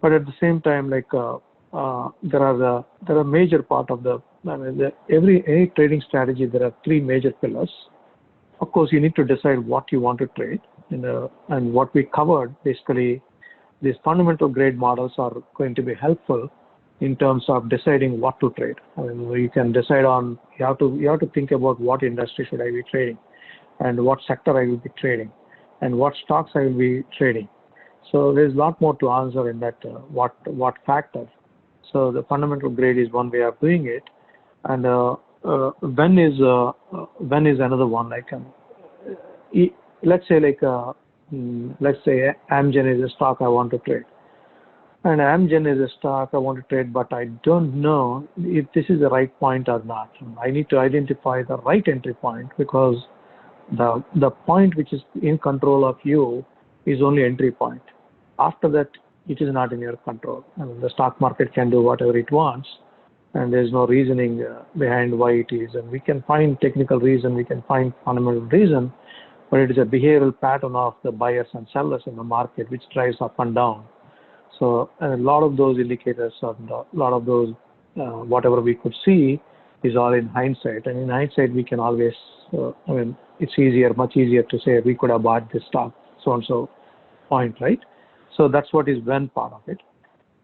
But at the same time, there are major part of any trading strategy. There are three major pillars. Of course, you need to decide what you want to trade, and what we covered basically. These fundamental grade models are going to be helpful in terms of deciding what to trade. I mean, you can decide on you have to think about what industry should I be trading, and what sector I will be trading, and what stocks I will be trading. So there's a lot more to answer in that what factor. So the fundamental grade is one way of doing it, and when is another one. Let's say let's say Amgen is a stock I want to trade, and Amgen is a stock I want to trade, but I don't know if this is the right point or not. I need to identify the right entry point, because the point which is in control of you is only entry point. After that, it is not in your control. I mean, the stock market can do whatever it wants, and there's no reasoning behind why it is. And we can find technical reason, we can find fundamental reason, but it is a behavioral pattern of the buyers and sellers in the market which drives up and down. So a lot of those indicators, and a lot of those whatever we could see is all in hindsight. And in hindsight, we can always, it's much easier to say we could have bought this stock, so and so point, right? So that's what is one part of it.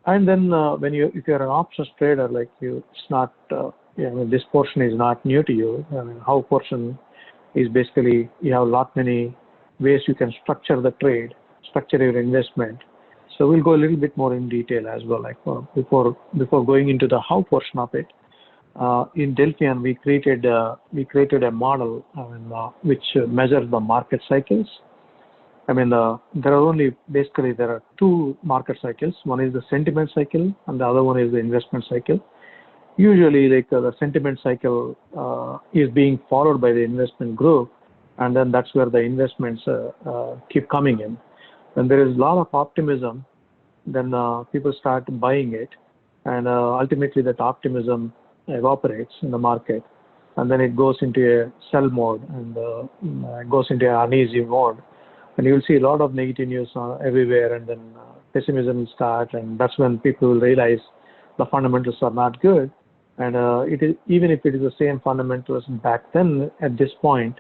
And then if you're an options trader like you, it's not, this portion is not new to you. I mean, how portion is basically, you have many ways you can structure the trade, structure your investment. So we'll go a little bit more in detail as well, before going into the how portion of it. In Delphian, we created a model which measures the market cycles. There are two market cycles. One is the sentiment cycle, and the other one is the investment cycle. Usually, the sentiment cycle is being followed by the investment group, and then that's where the investments keep coming in. When there is a lot of optimism, then people start buying it, and ultimately that optimism evaporates in the market, and then it goes into a sell mode, and it goes into an uneasy mode. And you will see a lot of negative news everywhere, and then pessimism will start, and that's when people will realize the fundamentals are not good. And even if it is the same fundamentals back then at this point,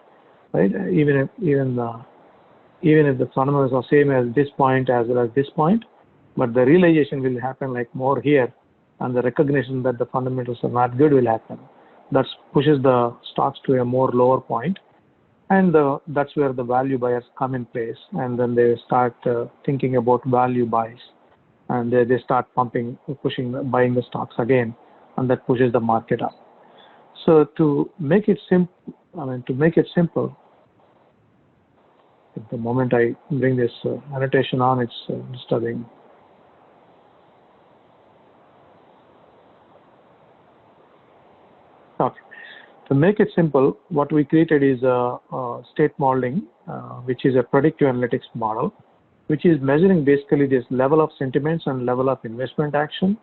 right? Even if the fundamentals are same as this point as well as this point, but the realization will happen more here, and the recognition that the fundamentals are not good will happen. That pushes the stocks to a more lower point. And that's where the value buyers come in place, and then they start thinking about value buys, and they start buying the stocks again, and that pushes the market up. So to make it simple, the moment I bring this annotation on, it's disturbing. Okay. To make it simple, what we created is a state modeling, which is a predictive analytics model, which is measuring basically this level of sentiments and level of investment action.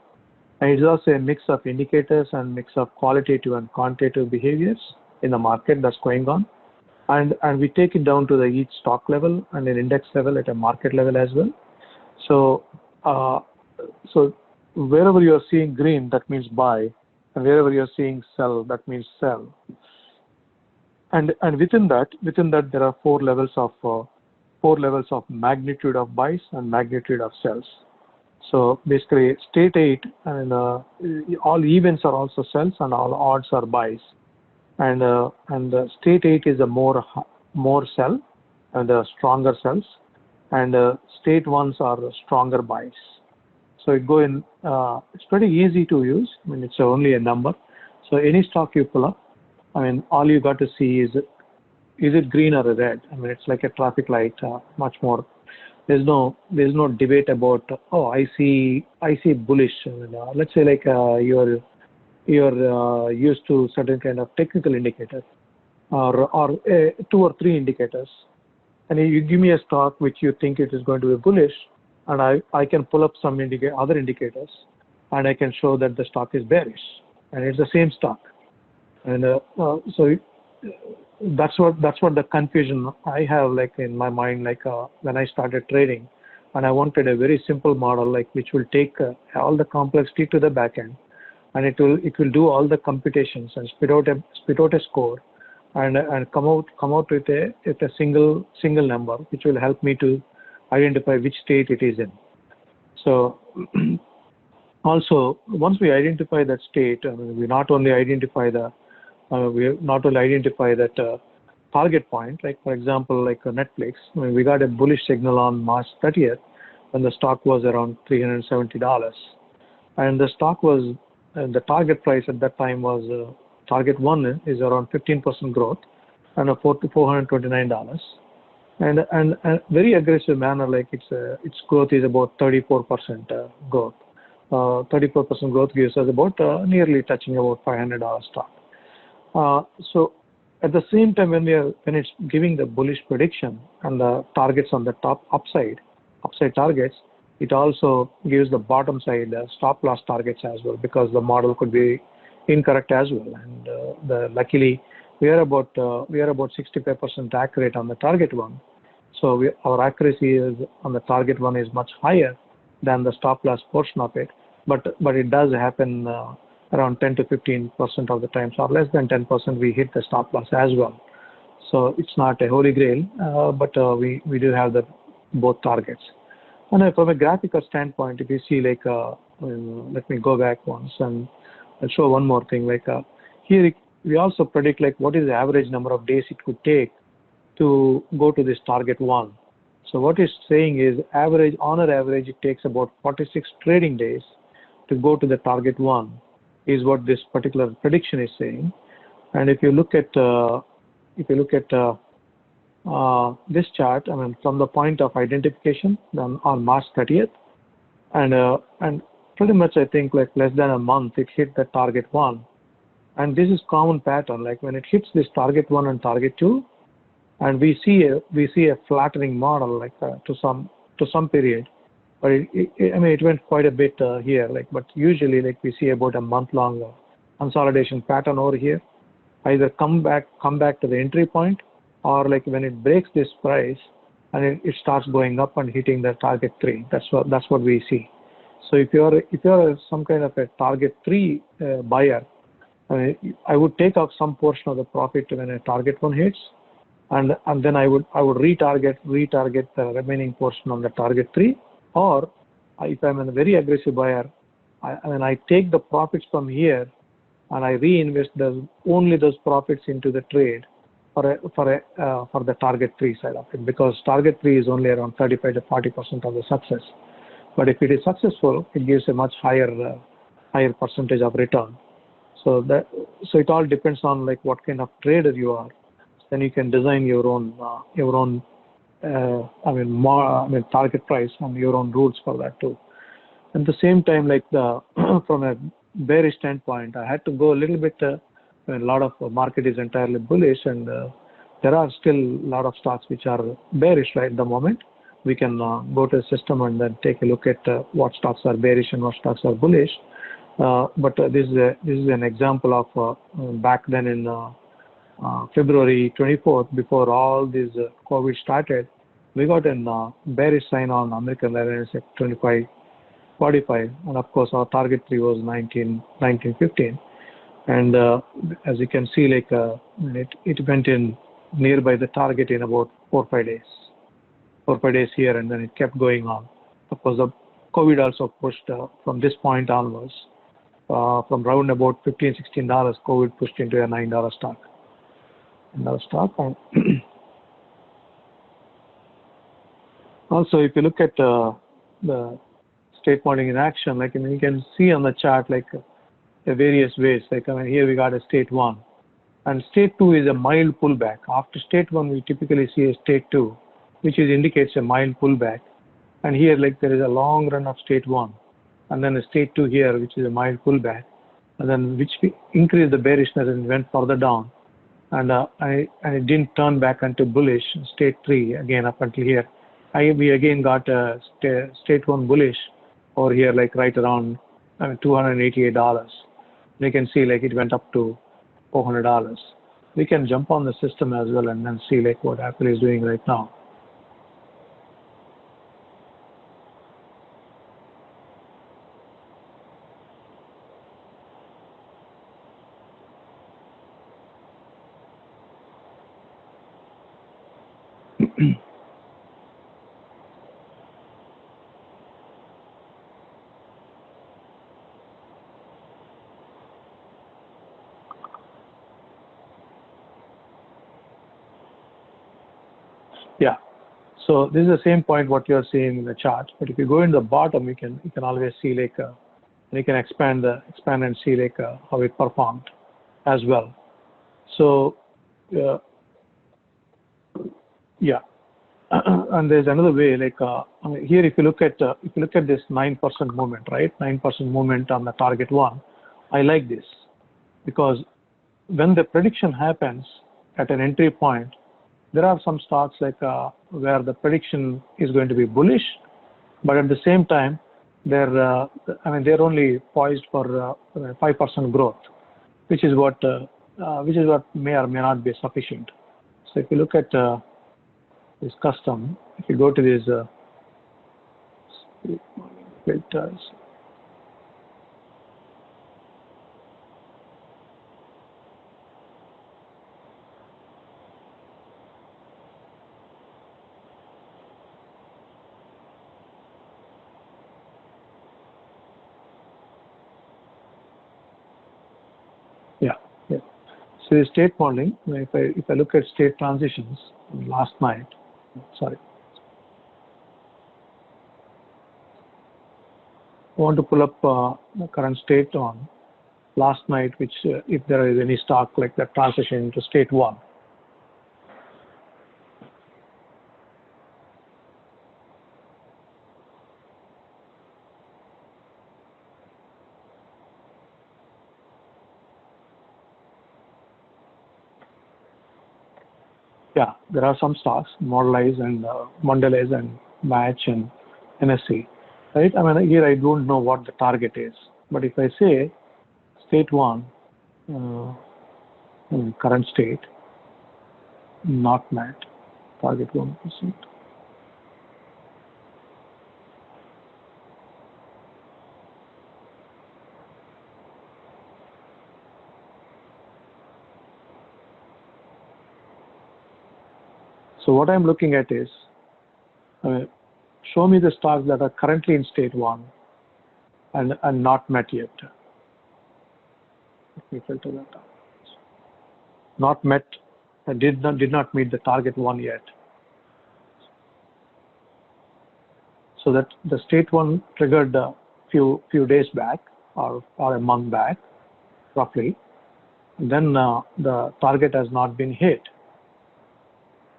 And it's also a mix of indicators and mix of qualitative and quantitative behaviors in the market that's going on. And we take it down to the each stock level and an index level at a market level as well. So, so wherever you're seeing green, that means buy. And wherever you're seeing sell, that means sell. And within that there are four levels of magnitude of buys and magnitude of sells. So basically, state 8 and all events are also sells and all odds are buys. And state 8 is a more sell and stronger sells, and state 1s are stronger buys. So it's pretty easy to use. It's only a number. So any stock you pull up, all you got to see is it green or red? It's like a traffic light, much more. There's no debate about, I see bullish. Let's say you're used to certain kind of technical indicators or 2 or 3 indicators, and you give me a stock which you think it is going to be bullish, and I can pull up some other indicators, and I can show that the stock is bearish, and it's the same stock. And so that's what the confusion I have in my mind when I started trading. and I wanted a very simple model like which will take all the complexity to the backend, and it will do all the computations and spit out a score, and come out with a single number which will help me to identify which state it is in. So also once we identify that state, we not only identify that target point, like for example, like Netflix. We got a bullish signal on March 30th when the stock was around $370, and the stock was the target price at that time was target one is around 15% growth, and a $429, and very aggressive manner, like its growth is about 34% growth. 34% growth gives us about nearly touching about $500 stock. So at the same time, when it's giving the bullish prediction and the targets on the top upside targets, it also gives the bottom side stop loss targets as well, because the model could be incorrect as well. And luckily we are about 65% accurate on the target one. So our accuracy is on the target one is much higher than the stop loss portion of it, but it does happen around 10 to 15% of the times, or less than 10% we hit the stop loss as well. So it's not a holy grail, but we do have the both targets. And from a graphical standpoint, if you see, like let me go back once and I'll show one more thing. Like here we also predict like what is the average number of days it could take to go to this target one. So what it's saying is on average it takes about 46 trading days to go to the target one, is what this particular prediction is saying. And if you look at this chart, from the point of identification on March 30th, and pretty much I think like less than a month it hit the target one. And this is common pattern, like when it hits this target one and target two, and we see a flattening model, like to some period, but it went quite a bit here, like, but usually like we see about a month-long consolidation pattern over here, either come back to the entry point, or like when it breaks this price and it starts going up and hitting the target 3. That's what we see. So if you're some kind of a target 3 buyer, I would take out some portion of the profit when a target 1 hits, and then I would retarget the remaining portion on the target 3. Or if I'm a very aggressive buyer, I take the profits from here and I reinvest only those profits into the trade for the target 3 side of it, because target 3 is only around 35 to 40% of the success. But if it is successful, it gives a much higher percentage of return. So it all depends on like what kind of trader you are. Then you can design your own target price and your own rules for that too. At the same time, like from a bearish standpoint, I had to go a little bit. A lot of market is entirely bullish, and there are still a lot of stocks which are bearish right at the moment. We can go to the system and then take a look at what stocks are bearish and what stocks are bullish. But this is an example of back then in February 24th, before all this COVID started, we got a bearish sign on American Airlines at 25.45, and of course our target 3 was 19.15. And as you can see, like it went in nearby the target in about 4 or 5 days. 4 or 5 days here, and then it kept going on. Of course, the COVID also pushed from this point onwards. From round about $15-16, COVID pushed into a $9 stock. And also, if you look at the state modeling in action, like you can see on the chart, like the various ways. Like here we got a state 1, and state 2 is a mild pullback. After state 1, we typically see a state 2, which indicates a mild pullback. And here, like there is a long run of state 1, and then a state 2 here, which is a mild pullback, and then which increased the bearishness and went further down. And it didn't turn back into bullish. State 3 again up until here. We again got a state 1 bullish over here, like right around $288. You can see like it went up to $400. We can jump on the system as well and then see like what Apple is doing right now. So this is the same point what you are seeing in the chart. But if you go in the bottom, you can always see like you can expand and see like how it performed as well. So yeah, and there's another way like here if you look at this 9% movement, right? 9% movement on the target one. I like this because when the prediction happens at an entry point, there are some stocks like where the prediction is going to be bullish, but at the same time, they're only poised for 5% growth, which is what may or may not be sufficient. So if you look at this custom, if you go to these filters. Yeah. So the state modeling, if I look at state transitions last night, sorry, I want to pull up the current state on last night, which if there is any stock like that transition into state one. Yeah, there are some stocks, Modelize and Mondelez and Match and NSC, right? I mean, here I don't know what the target is, but if I say state one, current state, not met, target 1%. So what I'm looking at is, show me the stocks that are currently in state one and not met yet. Let me filter that out. Not met, did not meet the target one yet. So that the state one triggered a few days back or a month back, roughly. And then the target has not been hit.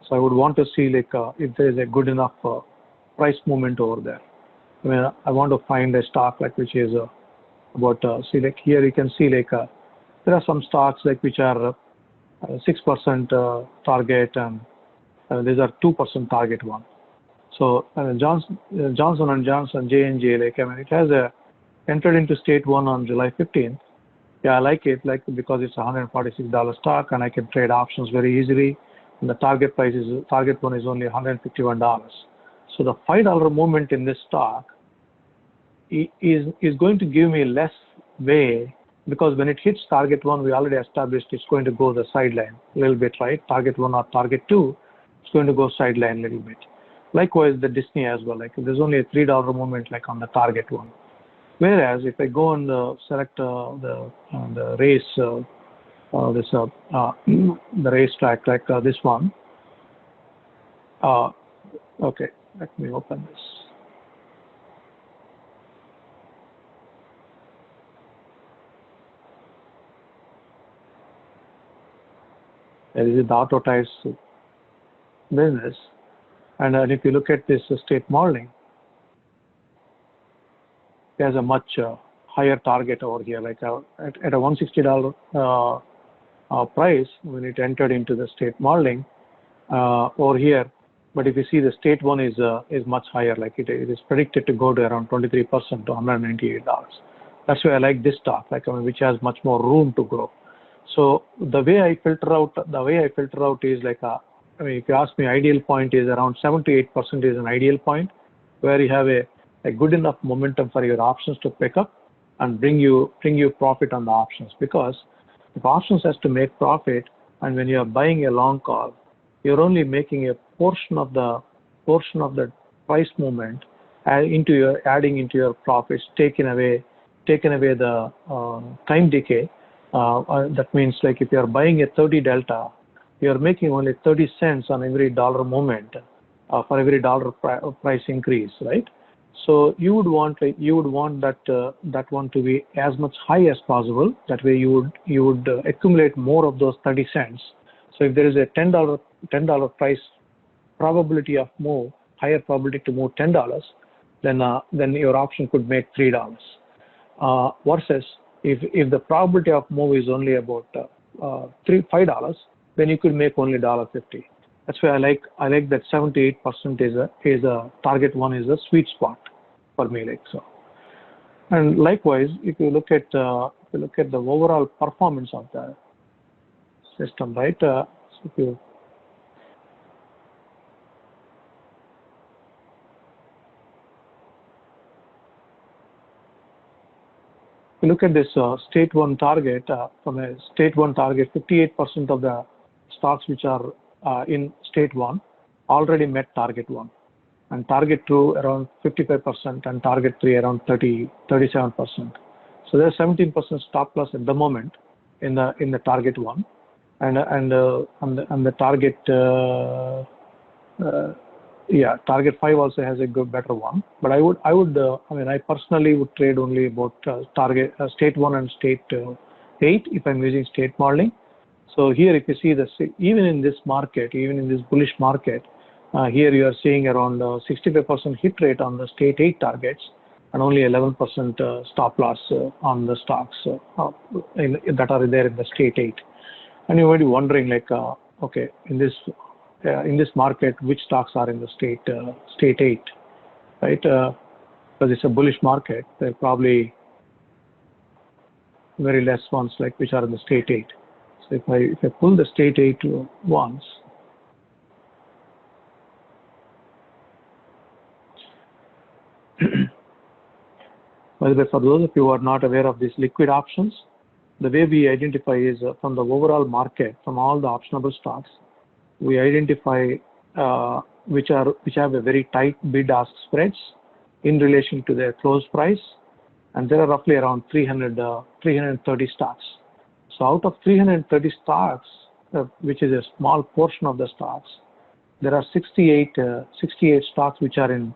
So I would want to see like if there is a good enough price movement over there. I mean, I want to find a stock like which is about see like here you can see like there are some stocks like which are 6% target and these are 2% target one. So Johnson & Johnson J&J, like I mean it has entered into state one on July 15th. Yeah, I like it because it's a $146 stock and I can trade options very easily. And the target one is only $151. So the $5 movement in this stock is going to give me less way, because when it hits target one, we already established it's going to go the sideline a little bit, right? Target one or target two, it's going to go sideline a little bit. Likewise, the Disney as well. Like there's only a $3 movement like on the target one. Whereas if I go and select the race, the racetrack like this one. Okay, let me open this. There is the auto tires business, and if you look at this state modeling, there's a much higher target over here, like at a $160 price when it entered into the state modeling over here. But if you see the state one is much higher, like it is predicted to go to around 23% to $198. That's why I like this stock, like I mean, which has much more room to grow. So the way I filter out is like I mean, if you ask me, ideal point is around 7 to 8% is an ideal point, where you have a good enough momentum for your options to pick up and bring you profit on the options. Because if options has to make profit, and when you are buying a long call, you're only making a portion of the price movement adding into your profits, taking away the time decay. That means like if you are buying a 30 delta, you are making only 30 cents on every dollar movement, for every dollar price increase, right? So you would want that that one to be as much high as possible. That way you would accumulate more of those 30 cents. So if there is a $10 price probability of move, higher probability to move $10, then your option could make $3. Versus if the probability of move is only about $5, then you could make only $1.50. That's why I like that 78% is a target one is a sweet spot for me, like so. And likewise, if you look at the overall performance of the system, right? So if you look at this state one target, from a state one target, 58% of the stocks which are in state one already met target one, and target two around 55%, and target three around 37%. So there's 17% stop loss at the moment in the target one, and the target target 5 also has a good better one. But I mean I personally would trade only about target state 1 and state 8 if I'm using state modeling. So here if you see this, even in this market, even in this bullish market, here you are seeing around 65% hit rate on the state 8 targets and only 11% stop loss on the stocks that are there in the state 8. And you might be wondering like, okay, in this market, which stocks are in the state 8, right? Because it's a bullish market, there are probably very less ones like which are in the state 8. So if I pull the state 8 ones, by the way, for those of you who are not aware of these liquid options, the way we identify is from the overall market, from all the optionable stocks, we identify which have a very tight bid-ask spreads in relation to their close price, and there are roughly around 330 stocks. So out of 330 stocks, which is a small portion of the stocks, there are 68 stocks which are in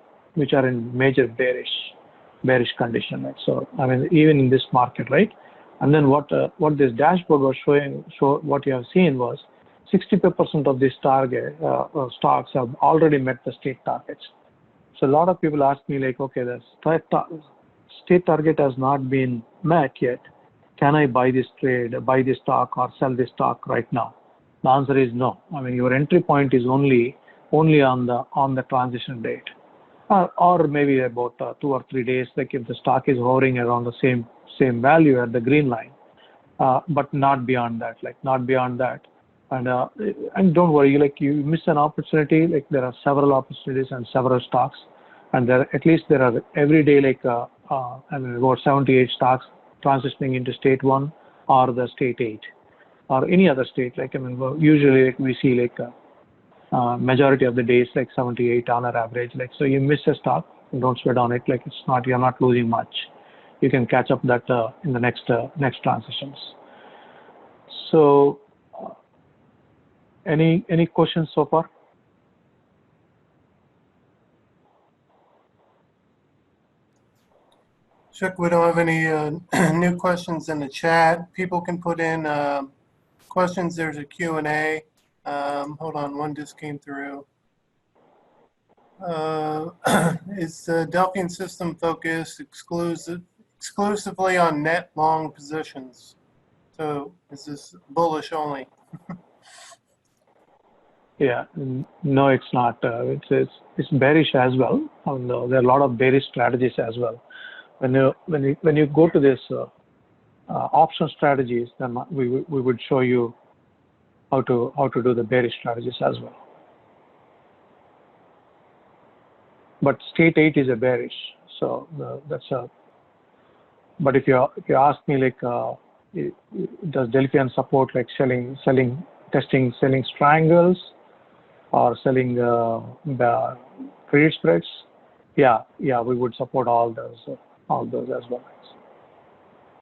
major bearish condition. Right? So I mean even in this market, right? And then what this dashboard was showing, what you have seen was 65% of these target stocks have already met the state targets. So a lot of people ask me like, okay, the state target has not been met yet. Can I buy this trade, buy this stock, or sell this stock right now? The answer is no. I mean, your entry point is only on the transition date, or maybe about 2 or 3 days. Like if the stock is hovering around the same value at the green line, but not beyond that. Like not beyond that. And don't worry, like you miss an opportunity. Like there are several opportunities and several stocks, and there are every day like I mean about 78 stocks transitioning into state 1 or the state 8 or any other state. Like I mean usually like, we see like majority of the days like 78 on our average. Like so you miss a stock, don't sweat on it. Like you're not losing much. You can catch up that in the next transitions. So any questions so far? Chuck, we don't have any new questions in the chat. People can put in questions. There's a Q&A. Hold on, one just came through. Is the Delphian system focused exclusively on net long positions? So is this bullish only? Yeah, no, it's not. It's bearish as well. And, there are a lot of bearish strategies as well. When you go to this option strategies, then we would show you how to do the bearish strategies as well. But state 8 is a bearish, so that's a. But if you ask me like, does Delphian support like testing selling triangles or selling the credit spreads? Yeah, we would support all those as well.